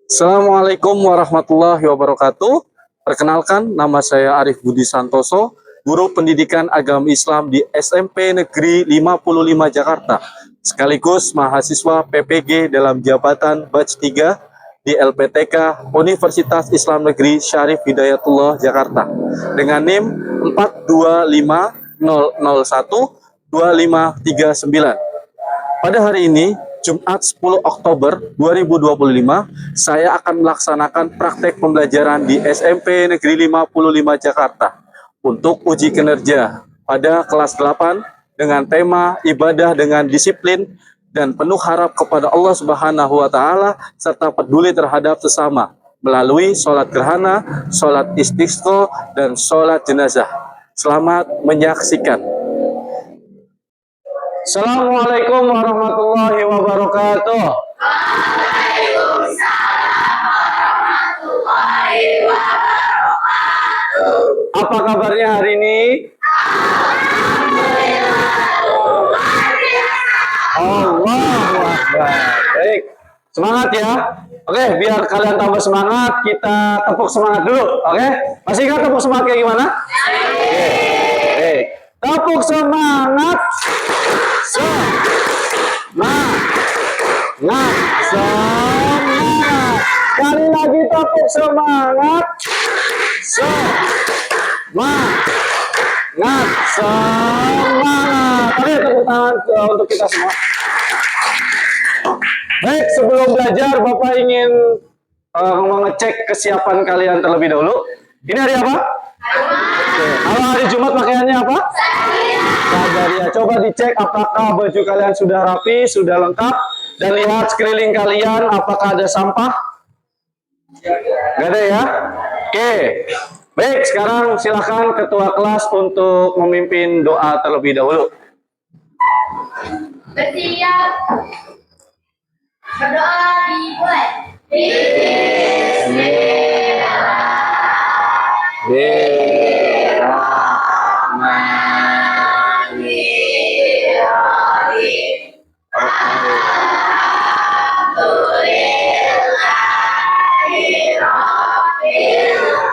Assalamualaikum warahmatullahi wabarakatuh. Perkenalkan, nama saya Arif Budi Santoso, Guru Pendidikan Agama Islam di SMP Negeri 55 Jakarta, sekaligus mahasiswa PPG dalam jabatan Batch 3 di LPTK Universitas Islam Negeri Syarif Hidayatullah Jakarta dengan NIM 4250012539. Pada hari ini, Jumat 10 Oktober 2025, saya akan melaksanakan praktek pembelajaran di SMP Negeri 55 Jakarta untuk uji kinerja pada kelas 8 dengan tema ibadah dengan disiplin dan penuh harap kepada Allah Subhanahu wa Ta'ala serta peduli terhadap sesama melalui sholat gerhana, sholat istisqa, dan sholat jenazah. Selamat menyaksikan. Assalamualaikum warahmatullahi wabarakatuh. Waalaikumsalam warahmatullahi wabarakatuh. Apa kabarnya hari ini? Alhamdulillah, luar biasa. Allahu Akbar. Baik, semangat ya. Oke, biar kalian tambah semangat, kita tepuk semangat dulu. Oke, masih ingat tepuk semangat kayak gimana? Oke, baik. Tepuk semangat. Semangat. Sekali lagi tepuk semangat. Semangat. Oke, tepuk tangan untuk kita semua. Baik, sebelum belajar, Bapak ingin mengecek kesiapan kalian terlebih dahulu. Ini hari apa? Oke. Kalau hari Jumat pakaiannya apa? Sadaria. Coba dicek apakah baju kalian sudah rapi, sudah lengkap, dan lihat sekeliling kalian apakah ada sampah. Gak ada ya? Oke. Baik, sekarang silakan ketua kelas untuk memimpin doa terlebih dahulu. Bersiap. Berdoa dimulai.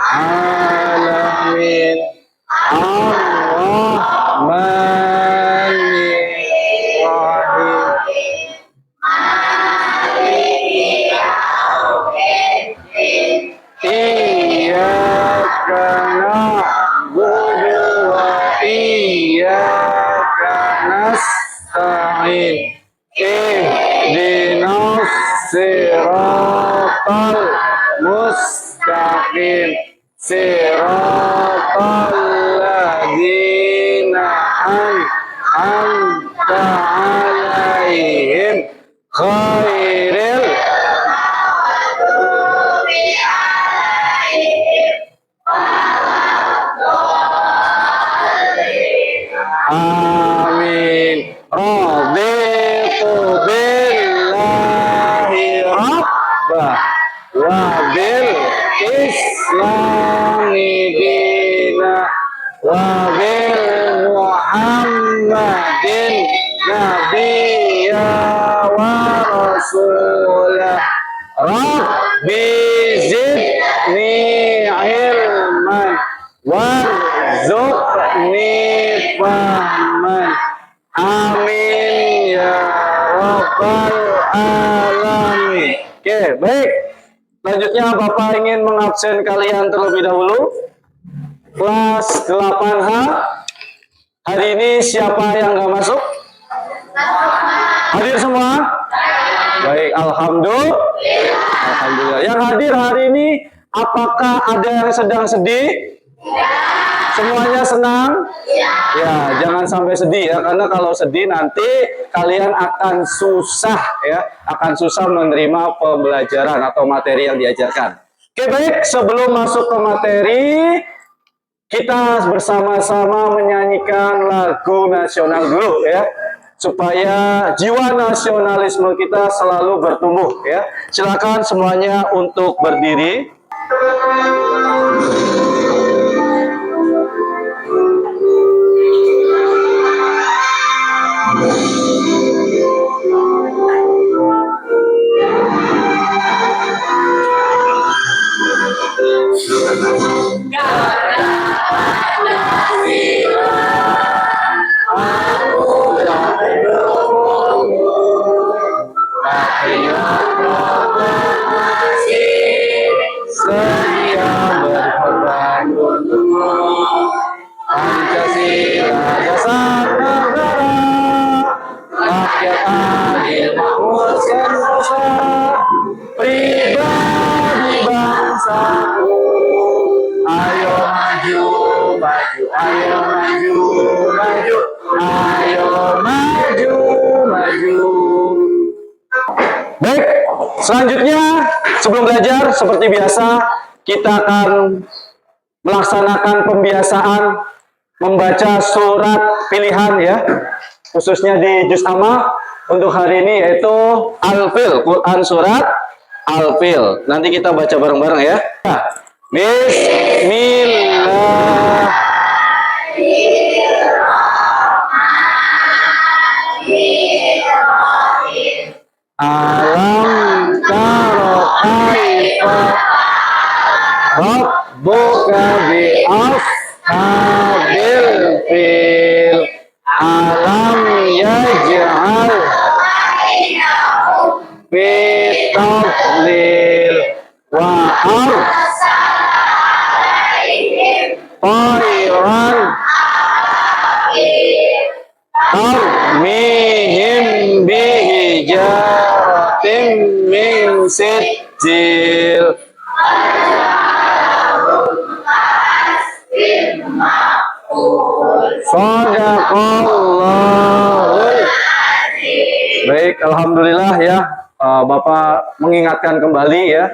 Alamin. Iyyaka na'budu wa iyyaka nasta'in. Ihdinas siratal mustaqim. Siratal ladzina an'amta 'alaihim khairil. Amin. Raditu billahi rabbah wa bil islami dina wa bil muhammadin nabiyya wa rasulah. Rabbi zidni ilman warzuqni fahman. Amin ya rabbal alamin. Oke, baik. Selanjutnya Bapak ingin mengabsen kalian terlebih dahulu. Kelas 8H. Hari ini siapa yang nggak masuk? Hadir semua? Baik, alhamdulillah. Alhamdulillah. Yang hadir hari ini, apakah ada yang sedang sedih? Semuanya senang? Ya, jangan sampai sedih ya, karena kalau sedih nanti kalian akan susah ya, akan susah menerima pembelajaran atau materi yang diajarkan. Oke, baik, sebelum masuk ke materi, kita bersama-sama menyanyikan lagu nasional dulu ya, supaya jiwa nasionalisme kita selalu bertumbuh ya. Silakan semuanya untuk berdiri. Setia berkorban untuk Pancasila dasar negara, rakyat adil makmur sentosa, pribadi bangsaku. Ayo maju, maju, ayo maju, maju, ayo maju, maju. Baik, selanjutnya sebelum belajar seperti biasa kita akan melaksanakan pembiasaan membaca surat pilihan ya, khususnya di juz amma untuk hari ini yaitu Al-Fil, Quran surat Al-Fil. Nanti kita baca bareng-bareng ya. Bismillah. Alam taro kaifa rabbuka bi ashabil fil alam yaj'al fi tadlil wa tayran tarmihim bihijaratin min sijil. Sadaqallahul. Baik, alhamdulillah ya. Bapak mengingatkan kembali ya.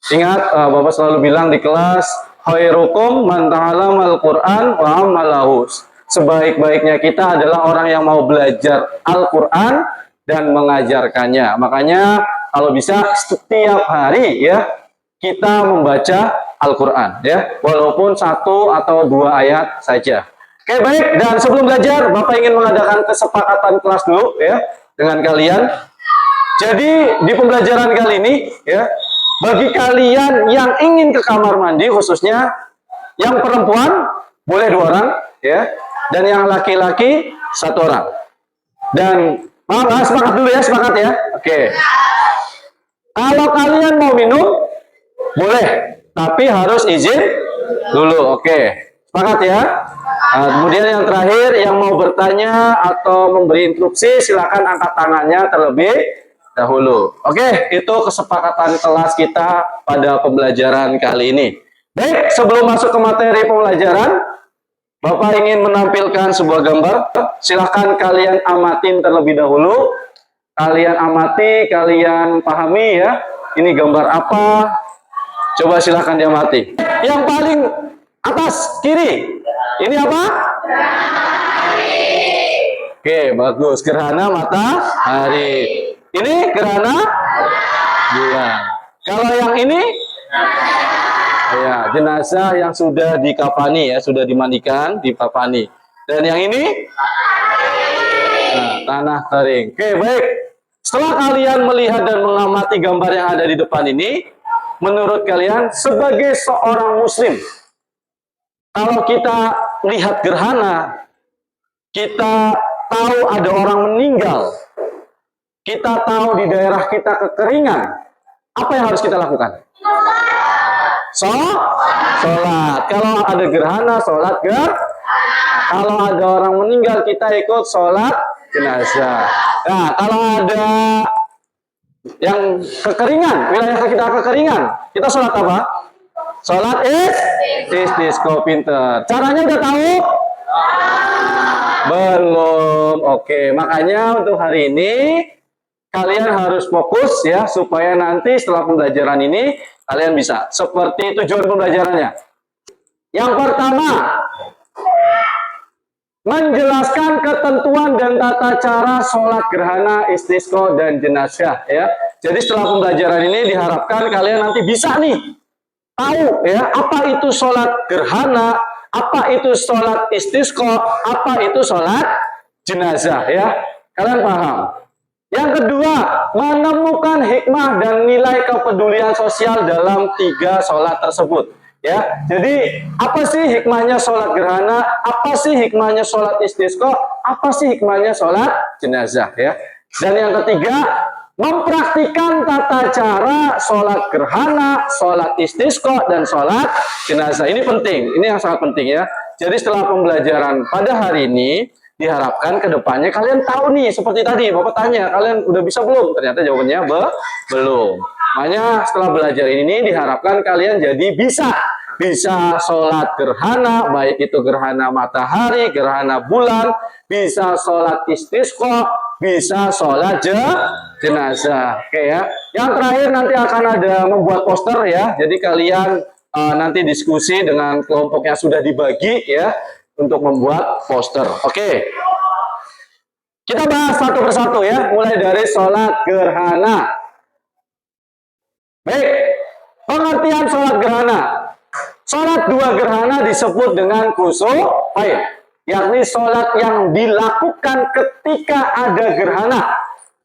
Ingat, Bapak selalu bilang di kelas, khairukum man ta'allamal Qur'an wa 'amalahu. Sebaik-baiknya kita adalah orang yang mau belajar Al-Qur'an dan mengajarkannya. Makanya kalau bisa setiap hari ya kita membaca Al-Quran ya, walaupun 1 atau 2 ayat saja. Oke, baik, dan sebelum belajar Bapak ingin mengadakan kesepakatan kelas dulu ya dengan kalian. Jadi di pembelajaran kali ini ya, bagi kalian yang ingin ke kamar mandi, khususnya yang perempuan boleh 2 orang ya, dan yang laki-laki 1 orang. Dan sepakat dulu ya, sepakat ya. Oke. Kalau kalian mau minum boleh, tapi harus izin dulu. Oke, sepakat ya. Nah, kemudian yang terakhir, yang mau bertanya atau memberi instruksi, silakan angkat tangannya terlebih dahulu. Oke, itu kesepakatan kelas kita pada pembelajaran kali ini. Baik, sebelum masuk ke materi pembelajaran, Bapak ingin menampilkan sebuah gambar. Silakan kalian amatin terlebih dahulu. Kalian amati, kalian pahami ya. Ini gambar apa? Coba silakan diamati. Yang paling atas kiri, ini apa? Oke, bagus. Gerhana matahari. Ini gerhana bulan. Kalau yang ini, ya, jenazah yang sudah dikafani ya, sudah dimandikan, dikafani. Dan yang ini, nah, tanah kering. Oke, baik. Setelah kalian melihat dan mengamati gambar yang ada di depan ini, menurut kalian sebagai seorang muslim, kalau kita lihat gerhana, kita tahu ada orang meninggal, kita tahu di daerah kita kekeringan, apa yang harus kita lakukan? Sholat. Kalau ada gerhana, sholat kalau ada orang meninggal, kita ikut sholat jenazah. Nah, kalau ada yang kekeringan, wilayah kita kekeringan, kita sholat apa? Sholat istisqa. Pinter. Caranya udah tahu? Belum. Oke, makanya untuk hari ini kalian harus fokus ya, supaya nanti setelah pembelajaran ini kalian bisa. Seperti tujuan pembelajarannya. Yang pertama, menjelaskan ketentuan dan tata cara sholat gerhana, istisqa, dan jenazah ya. Jadi setelah pembelajaran ini diharapkan kalian nanti bisa nih tahu ya, apa itu sholat gerhana, apa itu sholat istisqa, apa itu sholat jenazah ya. Kalian paham? Yang kedua, menemukan hikmah dan nilai kepedulian sosial dalam 3 sholat tersebut. Ya, jadi apa sih hikmahnya sholat gerhana? Apa sih hikmahnya sholat istisqa? Apa sih hikmahnya sholat jenazah? Ya. Dan yang ketiga, mempraktikkan tata cara sholat gerhana, sholat istisqa, dan sholat jenazah. Ini penting, ini yang sangat penting ya. Jadi setelah pembelajaran pada hari ini, diharapkan ke depannya kalian tahu nih, seperti tadi Bapak tanya, kalian udah bisa belum? Ternyata jawabannya belum. Makanya setelah belajar ini diharapkan kalian jadi bisa sholat gerhana, baik itu gerhana matahari, gerhana bulan, bisa sholat istisqa, bisa sholat jenazah. Oke ya. Yang terakhir nanti akan ada membuat poster ya. Jadi kalian nanti diskusi dengan kelompok yang sudah dibagi ya untuk membuat poster. Oke. Kita bahas satu persatu ya, mulai dari sholat gerhana. Baik, pengertian sholat gerhana. Sholat dua gerhana disebut dengan kusufain, yakni sholat yang dilakukan ketika ada gerhana,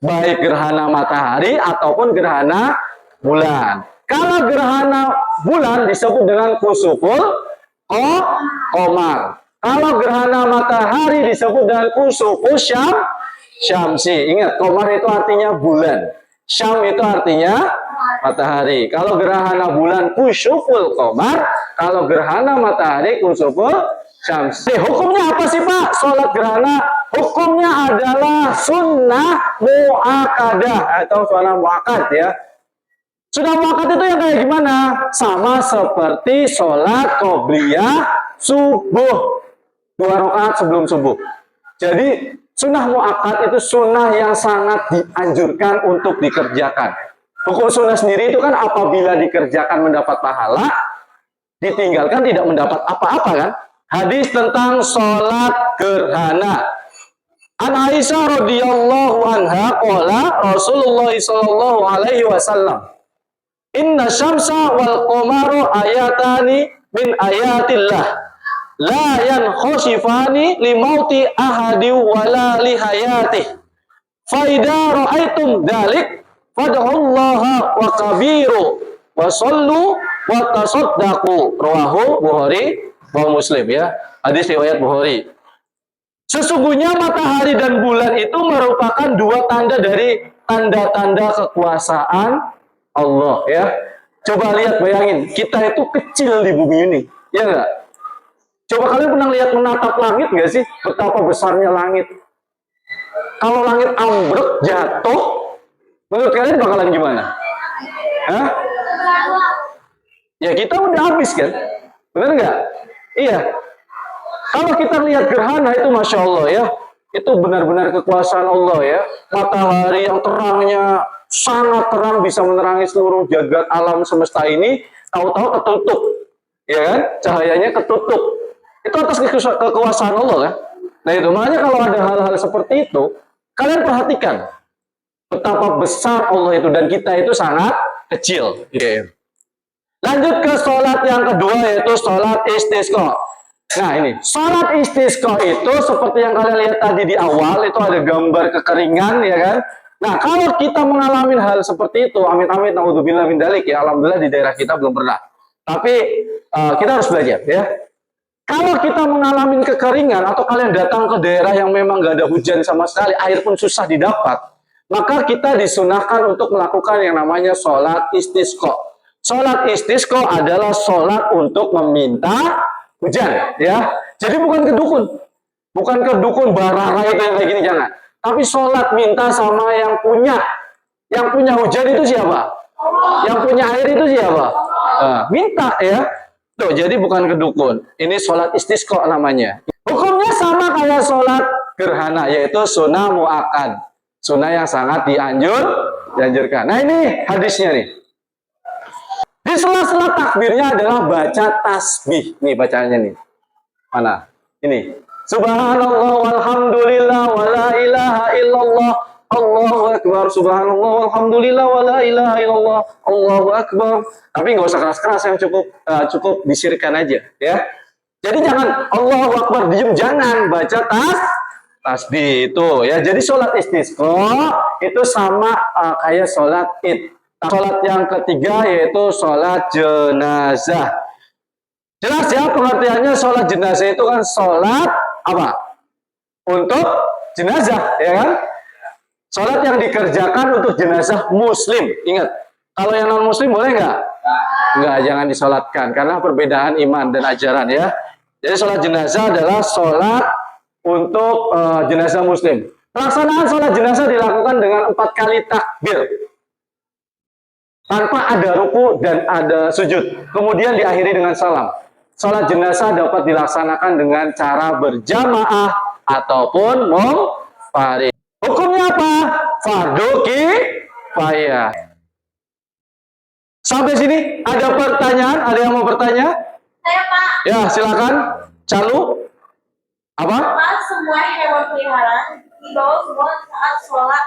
baik gerhana matahari ataupun gerhana bulan. Kalau gerhana bulan disebut dengan kusuful qamar. Kalau gerhana matahari disebut dengan kusufus syamsi. Ingat, qamar itu artinya bulan, syam itu artinya matahari. Kalau gerhana bulan kusuful qamar, kalau gerhana matahari kusuful syamsi. Hukumnya apa sih Pak? Sholat gerhana hukumnya adalah sunnah muakkadah atau sunnah muakkad ya. Sunnah muakkad itu yang kayak gimana? Sama seperti sholat qobliyah subuh, 2 rakaat sebelum subuh. Jadi sunnah muakkad itu sunnah yang sangat dianjurkan untuk dikerjakan. Hukum sunnah sendiri itu kan apabila dikerjakan mendapat pahala, ditinggalkan tidak mendapat apa-apa kan? Hadis tentang sholat gerhana. An Aisyah radhiyallahu anha qala Rasulullah sallallahu alaihi wasallam, "Inna syamsa wal qamara ayatani min ayatillah, la yankhasifani li mauti ahadi wala li hayatih. Fa idza ra'aitum dzalik fad'ullaha wa kabiru wa sallu wa tasaddaqu." Rawahu Bukhari wa Muslim ya. Hadis riwayat Bukhari. Sesungguhnya matahari dan bulan itu merupakan 2 tanda dari tanda-tanda kekuasaan Allah ya. Coba lihat, bayangin, kita itu kecil di bumi ini, ya enggak? Coba kalian pernah lihat menatap langit nggak sih? Betapa besarnya langit. Kalau langit ambruk jatuh, menurut kalian bakalan gimana? Hah? Ya kita udah habis kan? Bener nggak? Iya. Kalau kita lihat gerhana itu Masya Allah ya. Itu benar-benar kekuasaan Allah ya. Matahari yang terangnya sangat terang bisa menerangi seluruh jagat alam semesta ini. Tahu-tahu ketutup. Ya kan? Cahayanya ketutup. Itu atas kekuasaan Allah kan? Nah itu, makanya kalau ada hal-hal seperti itu, kalian perhatikan betapa besar Allah itu dan kita itu sangat kecil. Okay. Lanjut ke sholat yang kedua, yaitu sholat istisqa. Nah ini, sholat istisqa itu seperti yang kalian lihat tadi di awal, itu ada gambar kekeringan ya kan. Nah kalau kita mengalami hal seperti itu, amit-amit naudzubillah min dzalik ya, alhamdulillah di daerah kita belum pernah. Tapi kita harus belajar ya. Kalau kita mengalami kekeringan atau kalian datang ke daerah yang memang gak ada hujan sama sekali, air pun susah didapat, maka kita disunahkan untuk melakukan yang namanya sholat istisqa. Sholat istisqa adalah sholat untuk meminta hujan, ya. Jadi bukan ke dukun barara itu yang kayak gini, jangan. Tapi sholat minta sama yang punya hujan itu siapa? Yang punya air itu siapa? Minta ya. Tuh, jadi bukan ke dukun. Ini sholat istisqa namanya. Hukumnya sama kayak sholat gerhana, yaitu sunnah muakkad. Sunnah yang sangat dianjurkan. Nah ini hadisnya nih. Di sela-sela takbirnya adalah baca tasbih. Nih bacanya nih. Mana? Ini. Subhanallah walhamdulillah wa la ilaha illallah. Allahu akbar. Subhanallah walhamdulillah wa la ilaha illallah. Allahu akbar. Tapi nggak usah keras-keras, yang cukup disirkan aja ya. Jadi jangan Allahu akbar diem, jangan baca tasbih itu ya. Jadi sholat istisqa itu sama kayak sholat id. Sholat yang ketiga yaitu sholat jenazah. Jelas ya pengertiannya, sholat jenazah itu kan sholat apa? Untuk jenazah, ya kan? Sholat yang dikerjakan untuk jenazah muslim. Ingat, kalau yang non muslim boleh nggak? Nggak, jangan disolatkan karena perbedaan iman dan ajaran ya. Jadi sholat jenazah adalah sholat untuk jenazah muslim. Pelaksanaan sholat jenazah dilakukan dengan 4 kali takbir tanpa ada ruku dan ada sujud. Kemudian diakhiri dengan salam. Sholat jenazah dapat dilaksanakan dengan cara berjamaah ataupun munfarid. Hukumnya apa? Fardu kifayah. Sampai sini ada pertanyaan? Ada yang mau bertanya? Saya Pak. Ya, silakan. Calu. Apa? Pak, semua hewan peliharaan dibawa semua saat sholat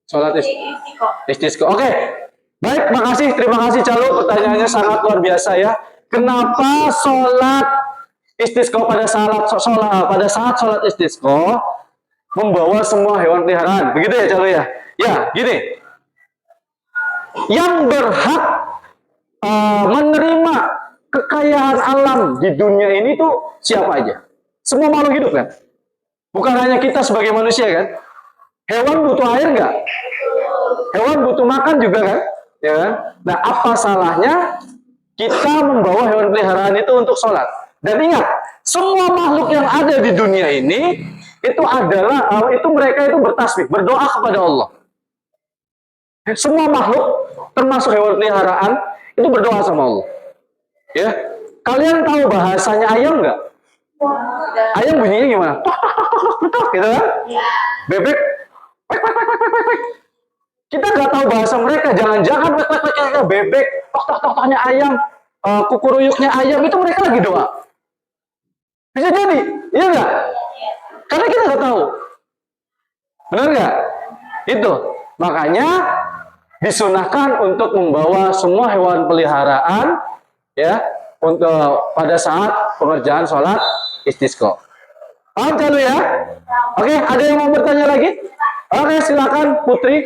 Sholat istiqo. istisqa. Oke. Baik, makasih. Terima kasih Calu. Pertanyaannya sangat luar biasa ya. Kenapa sholat istisqa pada saat sholat istisqa membawa semua hewan peliharaan? Begitu ya Calu ya? Ya, gini. Yang berhak menerima kekayaan alam di dunia ini tuh siapa aja? Semua makhluk hidup kan? Bukan hanya kita sebagai manusia kan? Hewan butuh air nggak? Hewan butuh makan juga kan? Ya kan? Nah, apa salahnya kita membawa hewan peliharaan itu untuk sholat? Dan ingat, semua makhluk yang ada di dunia ini itu adalah mereka itu bertasbih, berdoa kepada Allah. Semua makhluk termasuk hewan peliharaan itu berdoa sama Allah. Ya, kalian tahu bahasanya ayam nggak? Ayam bunyinya gimana? Gitu kan? Bebek, kita nggak tahu bahasa mereka. Jangan-jangan bebek, tok-tok-toknya ayam, kukuruyuknya ayam itu mereka lagi doa. Bisa jadi, iya nggak? Karena kita nggak tahu. Benar nggak? Itu makanya disunahkan untuk membawa semua hewan peliharaan ya untuk pada saat pengerjaan sholat istisqa. Paham Calu ya? Oke, ada yang mau bertanya lagi? Oke, silakan Putri.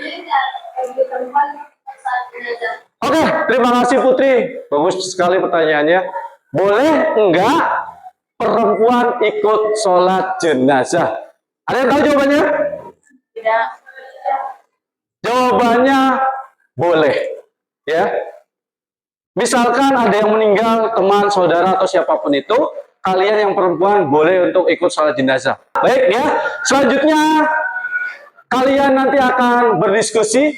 Oke, terima kasih Putri. Bagus sekali pertanyaannya. Boleh enggak perempuan ikut sholat jenazah? Ada yang tahu jawabannya? Tidak. Jawabannya boleh, ya. Misalkan ada yang meninggal, teman, saudara, atau siapapun itu, kalian yang perempuan boleh untuk ikut sholat jenazah. Baik ya, selanjutnya kalian nanti akan berdiskusi.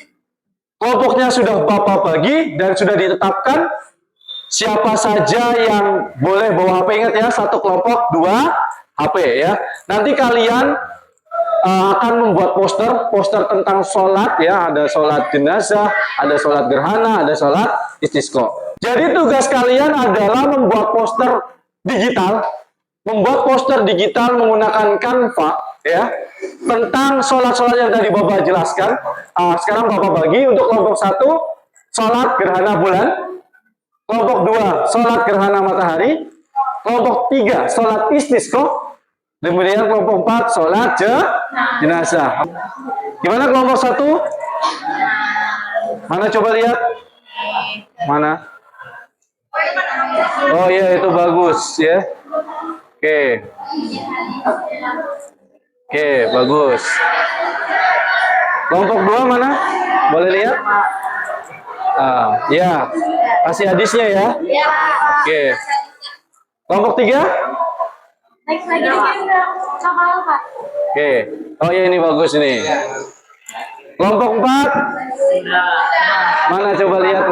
Kelompoknya sudah Bapak bagi dan sudah ditetapkan siapa saja yang boleh bawa HP. Ingat ya, satu kelompok 2 HP ya. Nanti kalian akan membuat poster tentang sholat ya, ada sholat jenazah, ada sholat gerhana, ada sholat istisqa. Jadi tugas kalian adalah membuat poster digital menggunakan Canva ya, tentang sholat-sholat yang tadi Bapak jelaskan. Sekarang Bapak bagi untuk kelompok 1 sholat gerhana bulan, kelompok 2 sholat gerhana matahari, kelompok 3 sholat istisqa, kemudian kelompok 4 sholat jenazah. Gimana kelompok 1? Mana coba lihat? Mana? Oh iya, itu bagus ya. Oke. Oke, bagus. Kelompok 2 mana? Boleh lihat? Ya. Kasih hadisnya ya. Oke. Kelompok 3? Next lagi kapal Pak. Oke. Oh ya, ini bagus nih. Kelompok 4? Mana coba lihat,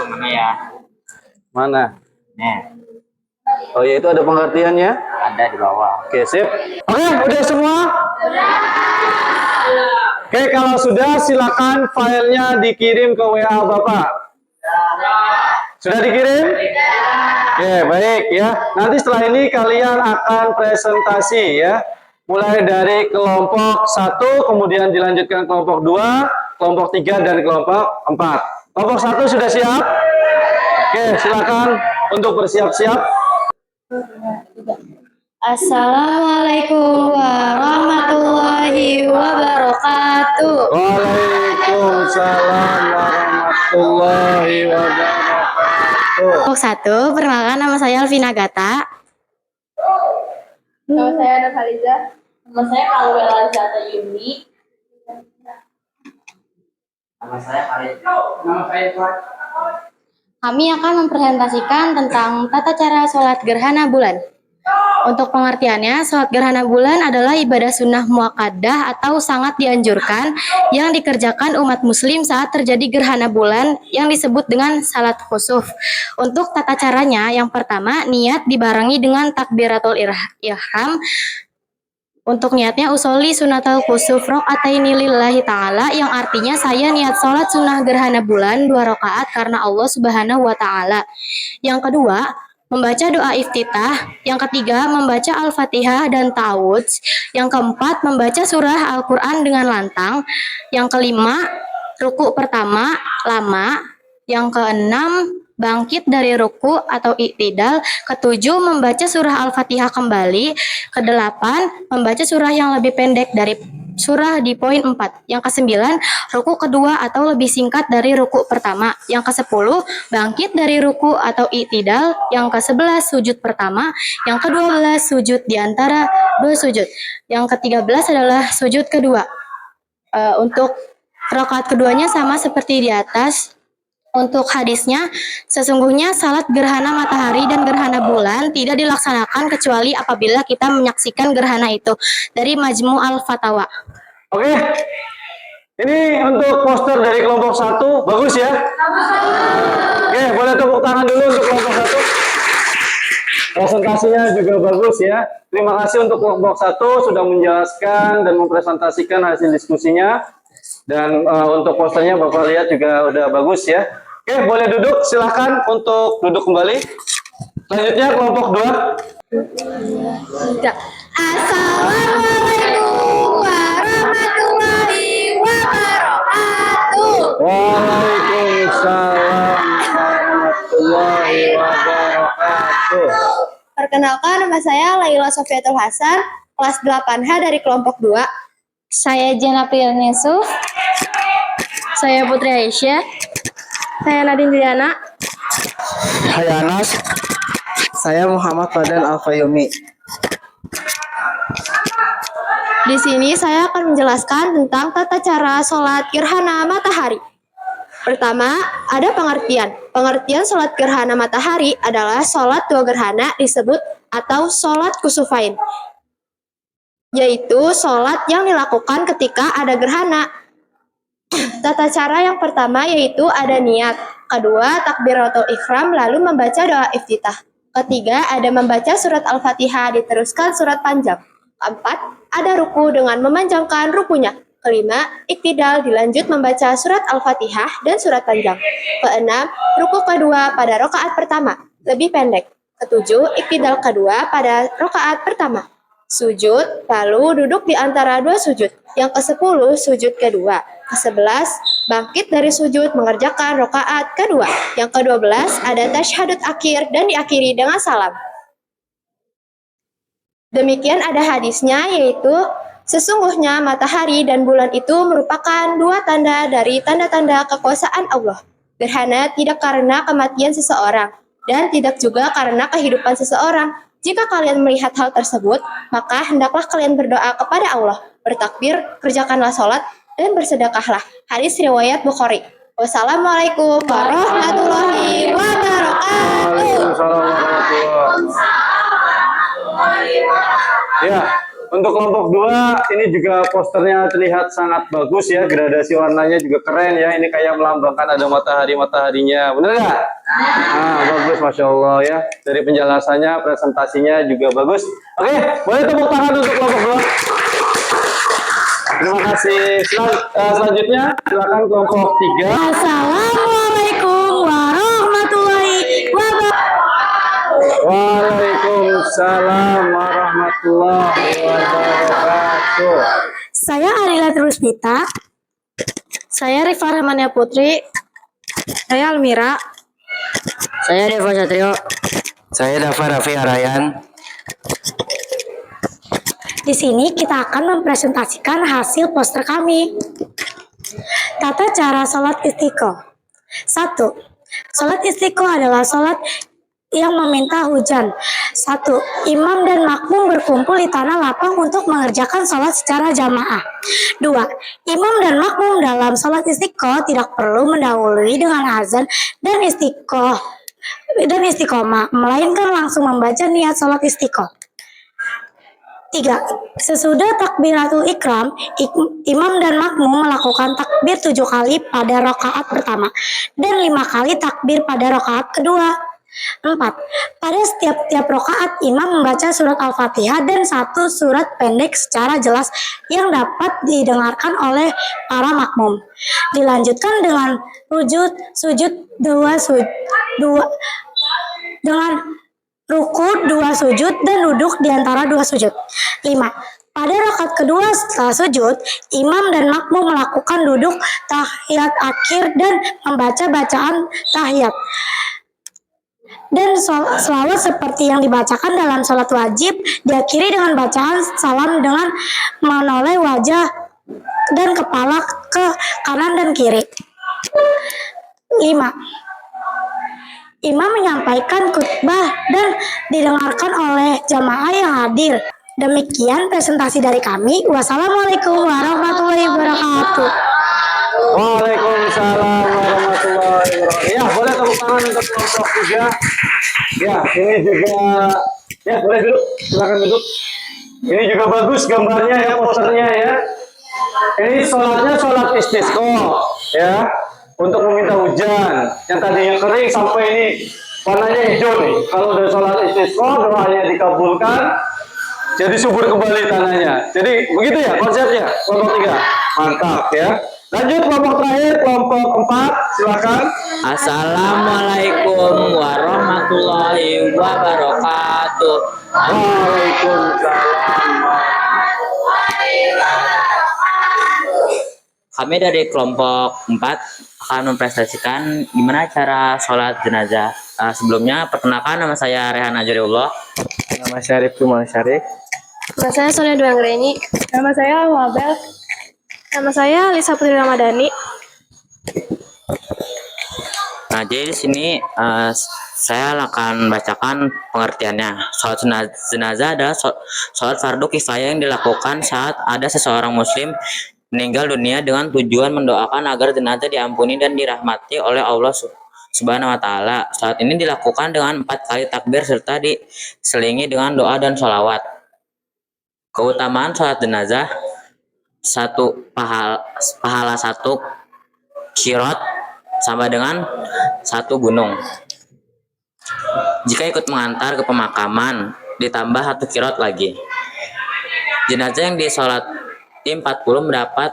Mana ya? Mana? Nih, Oh ya, itu ada pengertiannya. ada di bawah. Oke, sip. Oke, udah semua? Oke, kalau sudah silakan filenya dikirim ke WA Bapak. Sudah dikirim? Oke, baik ya. Nanti setelah ini kalian akan presentasi ya. Mulai dari kelompok 1, kemudian dilanjutkan kelompok 2, kelompok 3, dan kelompok 4. Kelompok 1 sudah siap? Oke, silakan untuk bersiap-siap. Assalamualaikum warahmatullahi wabarakatuh. Waalaikumsalam warahmatullahi wabarakatuh. Kelompok 1, perkenalkan nama saya Alvina Gata. Nama saya Nurhaliza. Nama saya Kalwela Zata Yuni. Nama saya Farid. Kami akan mempresentasikan tentang tata cara sholat gerhana bulan. Untuk pengertiannya, sholat gerhana bulan adalah ibadah sunnah muakkadah atau sangat dianjurkan yang dikerjakan umat muslim saat terjadi gerhana bulan yang disebut dengan salat khusuf. Untuk tata caranya, yang pertama, niat dibarengi dengan takbiratul ihram. Untuk niatnya usolli sunatul khusuf rok'ataini lillahi ta'ala, yang artinya saya niat sholat sunnah gerhana bulan 2 rakaat karena Allah subhanahu wa ta'ala. Yang kedua, membaca doa iftitah. Yang ketiga, membaca Al-Fatihah dan Ta'awudz. Yang keempat, membaca surah Al-Quran dengan lantang. Yang kelima, ruku pertama lama. Yang keenam, bangkit dari ruku atau i'tidal. Ketujuh, membaca surah Al-Fatihah kembali. Kedelapan, membaca surah yang lebih pendek dari surah di poin 4. Yang kesembilan, ruku kedua atau lebih singkat dari ruku pertama. Yang ke-10, bangkit dari ruku atau i'tidal. Yang ke-11, sujud pertama. Yang ke-12, sujud di antara dua sujud. Yang ke-13 adalah sujud kedua. Untuk rakaat keduanya sama seperti di atas. Untuk hadisnya, sesungguhnya salat gerhana matahari dan gerhana bulan tidak dilaksanakan kecuali apabila kita menyaksikan gerhana itu. Dari Majmu' al-Fatawa. Oke. Ini untuk poster dari kelompok 1, bagus ya? Oke, boleh tepuk tangan dulu untuk kelompok 1. Presentasinya juga bagus ya. Terima kasih untuk kelompok 1 sudah menjelaskan dan mempresentasikan hasil diskusinya. Dan untuk posternya Bapak lihat juga udah bagus ya. Oke, boleh duduk, silahkan untuk duduk kembali. Selanjutnya kelompok 2. Assalamualaikum warahmatullahi wabarakatuh. Waalaikumsalam warahmatullahi wabarakatuh. Perkenalkan, nama saya Laila Sofiatul Hasan, kelas 8H dari kelompok 2. Saya Jana Priyan Yusuf. Saya Putri Aisyah. Saya Nadine Juliana. Saya Anas. Saya Muhammad Fadan Al-Fayumi. Di sini saya akan menjelaskan tentang tata cara sholat gerhana matahari. Pertama, ada pengertian. Pengertian sholat gerhana matahari adalah sholat 2 gerhana disebut atau sholat kusufain, yaitu sholat yang dilakukan ketika ada gerhana. Tata cara yang pertama yaitu ada niat. Kedua, takbiratul ihram lalu membaca doa iftitah. Ketiga, ada membaca surat Al-Fatihah diteruskan surat panjang. Keempat, ada ruku dengan memanjangkan rukunya. Kelima, iktidal dilanjut membaca surat Al-Fatihah dan surat panjang. Keenam, ruku kedua pada rakaat pertama, lebih pendek. Ketujuh, iktidal kedua pada rakaat pertama. Sujud, lalu duduk di antara 2 sujud. Yang ke-10, sujud kedua. Ke-11, bangkit dari sujud mengerjakan rakaat kedua. Yang ke-12, ada tasyahud akhir dan diakhiri dengan salam. Demikian ada hadisnya, yaitu sesungguhnya matahari dan bulan itu merupakan 2 tanda dari tanda-tanda kekuasaan Allah. Gerhana tidak karena kematian seseorang dan tidak juga karena kehidupan seseorang. Jika kalian melihat hal tersebut, maka hendaklah kalian berdoa kepada Allah, bertakbir, kerjakanlah sholat, dan bersedekahlah. Hadis riwayat Bukhari. Wassalamualaikum warahmatullahi wabarakatuh. Waalaikumsalam warahmatullahi wabarakatuh. Ya, untuk kelompok 2 ini juga posternya terlihat sangat bagus ya, gradasi warnanya juga keren ya. Ini kayak melambangkan ada mataharinya, bener nggak? Nah, bagus, masya Allah ya. Dari penjelasannya, presentasinya juga bagus. Oke, boleh tepuk tangan untuk kelompok 2. Terima kasih. Selanjutnya silakan kelompok 3. Assalamualaikum warahmatullahi wabarakatuh. Waalaikumsalam warahmatullahi wabarakatuh. Saya Arila Rusmita. Saya Rifa Rahmania Putri. Saya Almira. Saya Deva Satrio. Saya Dava Raffi Arayan. Di sini kita akan mempresentasikan hasil poster kami. Tata cara sholat istiqomah. 1. Salat istiqo adalah salat yang meminta hujan. 1. Imam dan makmum berkumpul di tanah lapang untuk mengerjakan sholat secara jamaah. 2. Imam dan makmum dalam sholat istiqoh tidak perlu mendahului dengan azan dan istiqomah, melainkan langsung membaca niat sholat istiqoh. 3. Sesudah takbiratul ikram, imam dan makmum melakukan takbir 7 kali pada rakaat pertama dan 5 kali takbir pada rakaat kedua. 4. Pada setiap rakaat imam membaca surat Al-Fatihah dan 1 surat pendek secara jelas yang dapat didengarkan oleh para makmum. Dilanjutkan dengan dengan ruku 2 sujud dan duduk di antara 2 sujud. 5. Pada rakaat kedua setelah sujud, imam dan makmum melakukan duduk tahiyat akhir dan membaca bacaan tahiyat. Dan selawat seperti yang dibacakan dalam sholat wajib diakhiri dengan bacaan salam dengan menoleh wajah dan kepala ke kanan dan kiri. 5. Imam menyampaikan khutbah dan didengarkan oleh jamaah yang hadir. Demikian presentasi dari kami. Wassalamualaikum warahmatullahi wabarakatuh. Waalaikumsalam warahmatullahi wabarakatuh. Ya, boleh tepuk tangan untuk kelompok 3. Ya, ini juga, ya boleh duduk, silakan duduk. Ini juga bagus gambarnya ya, posternya ya. Ini sholatnya sholat istisqa ya, untuk meminta hujan. Yang tadinya kering sampai ini warnanya hijau nih. Kalau udah sholat istisqa, doanya dikabulkan, jadi subur kembali tanahnya. Jadi begitu ya konsepnya, kelompok 3. Mantap ya. Lanjut kelompok terakhir, kelompok 4, silakan. Assalamualaikum warahmatullahi wabarakatuh. Waalaikumsalam. Kami dari kelompok 4 akan mempresentasikan gimana cara sholat jenazah. Sebelumnya perkenalkan, nama saya Rehan Ajariullah. Nama saya Rifki Syarif. Nama saya Sonia Dwi Anggreni. Nama saya Mabel. Nama saya Lisa Putri Ramadhani. Nah, jadi di sini saya akan bacakan pengertiannya. Sholat jenazah adalah sholat fardu kifayah yang dilakukan saat ada seseorang muslim meninggal dunia dengan tujuan mendoakan agar jenazah diampuni dan dirahmati oleh Allah Subhanahu wa Ta'ala. Saat ini dilakukan dengan 4 kali takbir serta diselingi dengan doa dan sholawat. Keutamaan sholat jenazah: 1. Pahala 1 kirot sama dengan 1 gunung. Jika ikut mengantar ke pemakaman, ditambah 1 kirot lagi. Jenazah yang disolati 40 mendapat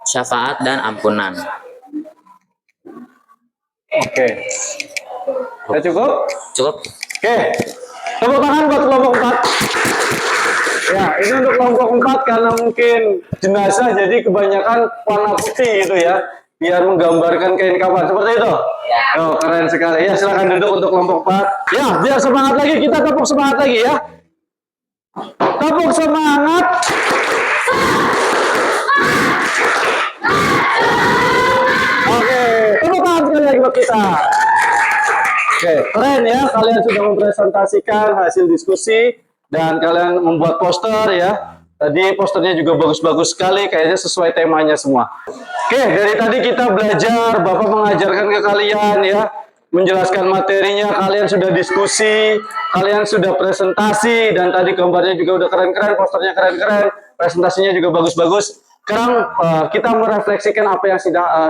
syafaat dan ampunan. Oke. Sudah cukup? Cukup. Oke. Tepuk tangan buat kelompok 4. Ya, ini untuk kelompok 4 karena mungkin jenazah jadi kebanyakan warna putih gitu ya, biar menggambarkan kain kafan seperti itu. Oh, keren sekali. Ya, silakan duduk untuk kelompok 4. Ya, biar semangat lagi, kita tepuk semangat lagi ya. Tepuk semangat. Oke, tepuk tangan sekali lagi buat kita. Oke, keren ya, kalian sudah mempresentasikan hasil diskusi dan kalian membuat poster ya. Tadi posternya juga bagus-bagus sekali, kayaknya sesuai temanya semua. Oke, dari tadi kita belajar, Bapak mengajarkan ke kalian ya, menjelaskan materinya, kalian sudah diskusi, kalian sudah presentasi, dan tadi gambarnya juga udah keren-keren, posternya keren-keren, presentasinya juga bagus-bagus. Sekarang kita merefleksikan apa yang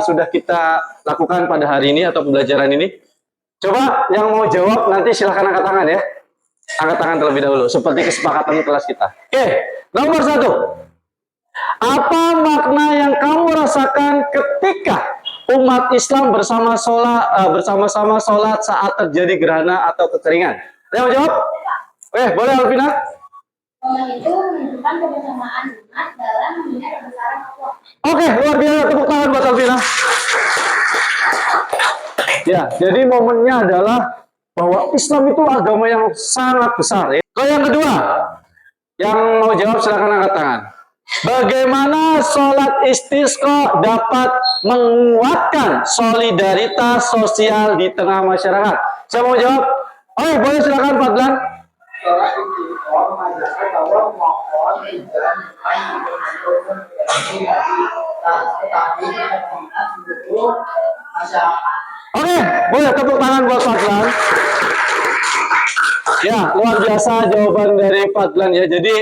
sudah kita lakukan pada hari ini atau pembelajaran ini. Coba yang mau jawab nanti silahkan angkat tangan ya. Angkat tangan terlebih dahulu, seperti kesepakatan kelas kita. Oke, nomor 1. Apa makna yang kamu rasakan ketika umat Islam bersama-sama sholat saat terjadi gerhana atau kekeringan? Ada yang mau jawab? Boleh Alvina? Momen itu menunjukkan kebersamaan umat dalam mengingat kebesaran Allah. Oke, luar biasa, tepuk tangan buat Alvina. Ya, jadi momennya adalah bahwa Islam itu agama yang sangat besar. Ya. Kalau yang kedua, yang mau jawab silakan angkat tangan. Bagaimana sholat istisqa dapat menguatkan solidaritas sosial di tengah masyarakat? Saya mau jawab. Oh, boleh silakan Fadlan. Oke, boleh tepuk tangan buat Fadlan. Ya, luar biasa jawaban dari Fadlan ya. Jadi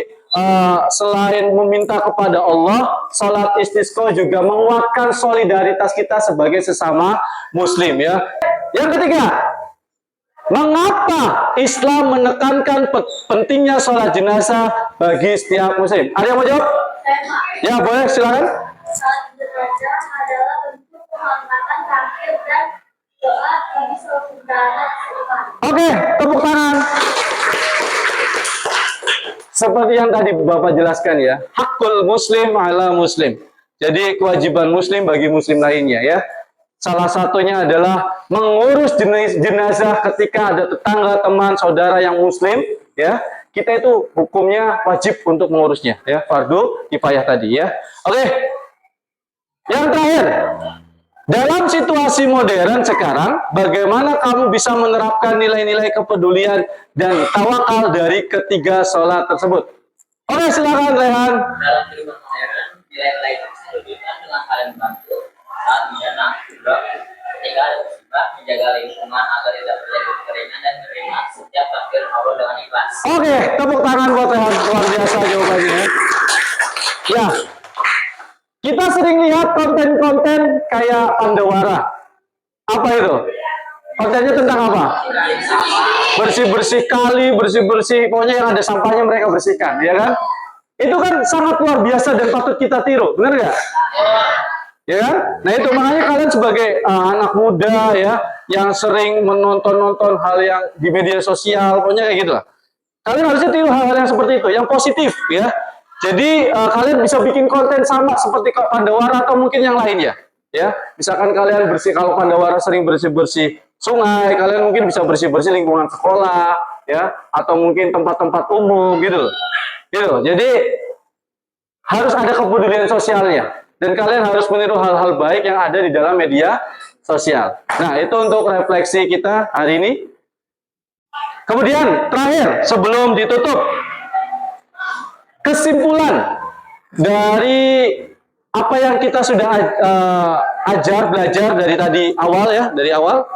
selain meminta kepada Allah, salat istisqa juga menguatkan solidaritas kita sebagai sesama Muslim ya. Yang ketiga, mengapa Islam menekankan pentingnya sholat jenazah bagi setiap Muslim? Ada yang mau jawab? Ya, boleh silakan. Sholat jenazah adalah bentuk penghormatan terakhir dan doa bagi saudara seiman. Oke, tepuk tangan. Seperti yang tadi Bapak jelaskan ya, hakul muslim ala muslim. Jadi kewajiban muslim bagi muslim lainnya ya. Salah satunya adalah mengurus jenazah ketika ada tetangga, teman, saudara yang muslim ya. Kita itu hukumnya wajib untuk mengurusnya ya, fardu kifayah tadi ya. Oke. Yang terakhir, dalam situasi modern sekarang, bagaimana kamu bisa menerapkan nilai-nilai kepedulian dan tawakal dari ketiga sholat tersebut? Oke, silakan Rehan. Dalam kehidupan modern, nilai-nilai itu bisa diwujudkan dengan kalian bantu saat bencana, juga ketika ada musibah, menjaga lingkungan agar tidak terjadi kekeringan dan menerima setiap takdir Allah dengan ikhlas. Oke, tepuk tangan buat Rehan. Luar biasa jawabannya. Ya, kita sering lihat konten-konten kayak Pandawara. Apa itu? Kontennya tentang apa? Bersih-bersih kali, bersih-bersih, pokoknya yang ada sampahnya mereka bersihkan, ya kan? Itu kan sangat luar biasa dan patut kita tiru, benar nggak? Ya kan? Nah itu makanya kalian sebagai anak muda ya, yang sering menonton hal yang di media sosial, pokoknya kayak gitu lah. Kalian harusnya tiru hal-hal yang seperti itu, yang positif ya. Jadi kalian bisa bikin konten sama seperti Pandawara atau mungkin yang lainnya. Ya, misalkan kalian kalau Pandawara sering bersih-bersih sungai, kalian mungkin bisa bersih-bersih lingkungan sekolah, ya, atau mungkin tempat-tempat umum gitu. Gitu. Jadi harus ada kepedulian sosialnya dan kalian harus meniru hal-hal baik yang ada di dalam media sosial. Nah, itu untuk refleksi kita hari ini. Kemudian terakhir sebelum ditutup, kesimpulan dari apa yang kita sudah belajar dari tadi awal ya, dari awal.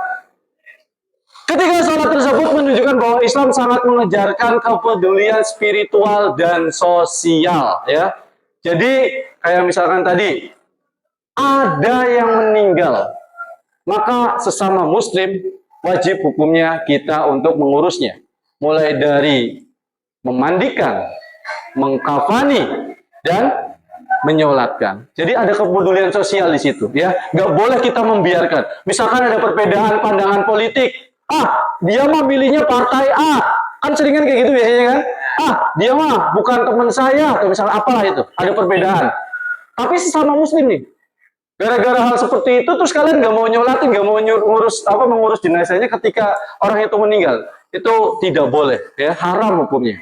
Ketiga sholat tersebut menunjukkan bahwa Islam sangat mengejarkan kepedulian spiritual dan sosial ya. Jadi kayak misalkan tadi ada yang meninggal, maka sesama muslim wajib hukumnya kita untuk mengurusnya. Mulai dari memandikan, mengkafani, dan menyolatkan. Jadi ada kepedulian sosial di situ ya. Nggak boleh kita membiarkan. Misalkan ada perbedaan pandangan politik. Dia mah milihnya partai A. Kan seringan kayak gitu biasanya kan. Dia mah bukan teman saya atau misalnya apalah itu. Ada perbedaan. Tapi sesama muslim nih. Gara-gara hal seperti itu terus kalian nggak mau nyolatin, nggak mau mengurus jenazahnya ketika orang itu meninggal. Itu tidak boleh ya, haram hukumnya.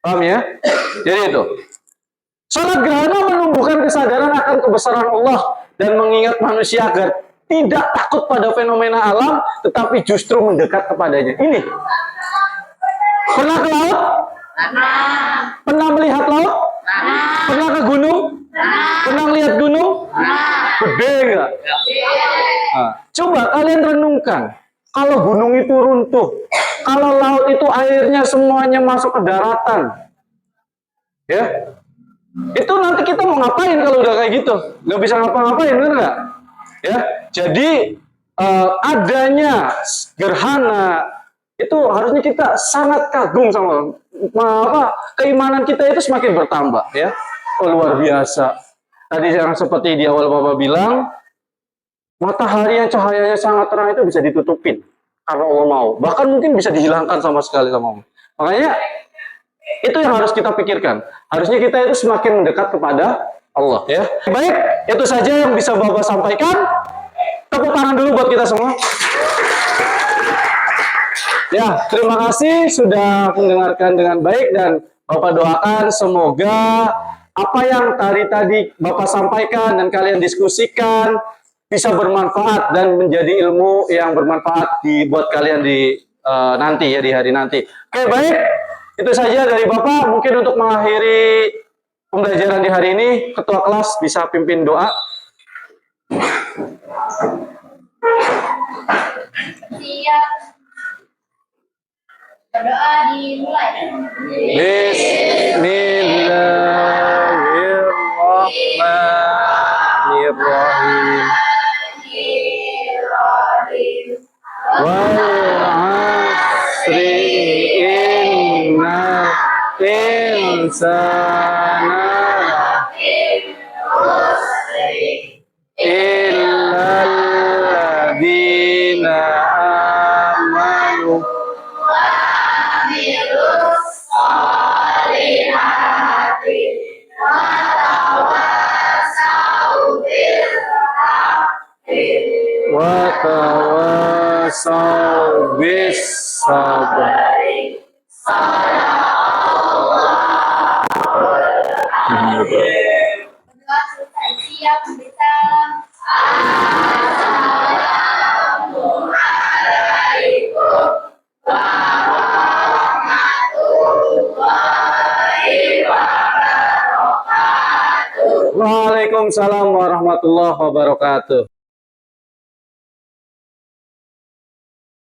Paham ya? Jadi itu. Sholat gerhana menumbuhkan kesadaran akan kebesaran Allah dan mengingat manusia agar tidak takut pada fenomena alam, tetapi justru mendekat kepadanya. Ini. Pernah ke laut? Pernah melihat laut? Pernah ke gunung? Pernah lihat gunung? Gede enggak? Coba kalian renungkan. Kalau gunung itu runtuh, kalau laut itu airnya semuanya masuk ke daratan, ya, itu nanti kita mau ngapain kalau udah kayak gitu? Nggak bisa ngapa-ngapain, bener nggak? Ya, jadi adanya gerhana itu harusnya kita sangat kagum sama keimanan kita itu semakin bertambah, ya. Luar biasa. Tadi yang seperti di awal Bapak bilang, matahari yang cahayanya sangat terang itu bisa ditutupin karena Allah mau. Bahkan mungkin bisa dihilangkan sama sekali sama Allah. Makanya itu yang harus kita pikirkan. Harusnya kita itu semakin mendekat kepada Allah ya. Baik, itu saja yang bisa Bapak sampaikan. Tepuk tangan dulu buat kita semua. Ya, terima kasih sudah mendengarkan dengan baik dan Bapak doakan semoga apa yang tadi Bapak sampaikan dan kalian diskusikan bisa bermanfaat dan menjadi ilmu yang bermanfaat buat kalian di nanti ya, di hari nanti. Oke, baik. Itu saja dari Bapak. Mungkin untuk mengakhiri pembelajaran di hari ini, ketua kelas bisa pimpin doa. Siap. Berdoa dimulai. Bismillahirrahmanirrahim. Wal 'asri innal insana illal ladzina amanu wa tawassaw bis sabr. Berdoa selesai. Siap. Bersalam. Waalaikumsalam warahmatullahi wabarakatuh.